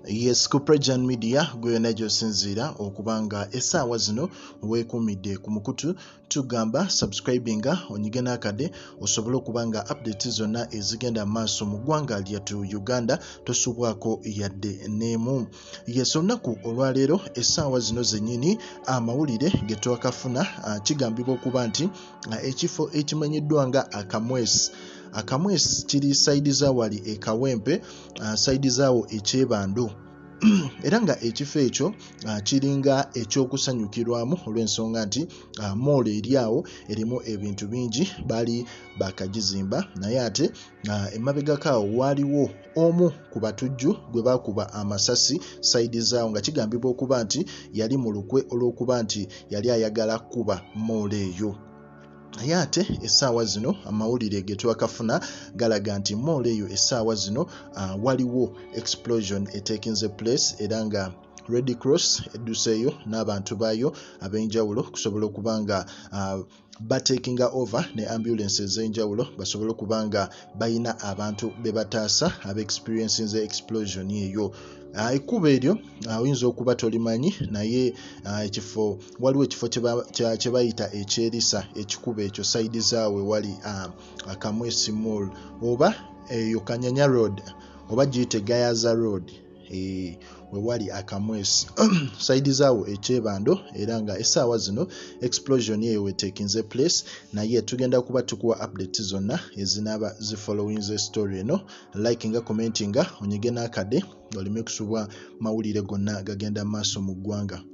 Yes, ku Prejan Media gwe najo sinzira okubanga essaawa zino weekumidde ku mukutu tugamba subscribinga onyigena akade osobole okubanga update zonna ezigenda maaso mu ggwanga lyattu Uganda tosubwako yadde neemu. Yes, olunaku olwaleero essaawa zino zennyini amawulire ge twakafuna kigambibwa okuba nti ekifo ekimanyiddwa nga Akamwesi. Akamwesi kiri saidi za wali ekawempe saidi zaawo ekyebando era nga ekifo ekyo kiringa ekyokusanyukirwamu olw'ensonga nti moolo eri awo erimu ebintu bingi baali bakagizimba naye ate emabegako awo waaliwo omu ku batujju gwe baakuba amasasi saidi zaawo nga kigambibwa okuba nti yali mu lukwe olw'okuba nti yali ayagala kuba moolo eyo. Naye ate essaawa zino amawulire ge twakafuna galaga nti moolo eyo essaawa zino waliwo explosion etekinze place era nga Red Cross eddusseyo n'abantu baayo ab'enjawulo kusobola okuba nga batekinga over ne ambulance ez'enjawulo basobole okuba nga bayina abantu be bataasa aba-experiencinze explosion eyo. Ekkubo eryo oyinza okuba tolimanyi naye waliwo ekifo kye bayita ekyerisa ekikubo ekyo saidi zaawe wali Akamwesi Mall oba eyo Kanyanya Road oba giyite Gayaza Road we wali Akamwesi saidi zaawo ekyebando era nga essaawa zino explosion eyo wetekinze place naye tugenda kuba tukuwa update zonna ezinaaba zifollowinze story eno. Likinga commentinga onyige n'akade oleme kusubwa mawulire gonna gagenda maaso mu ggwanga.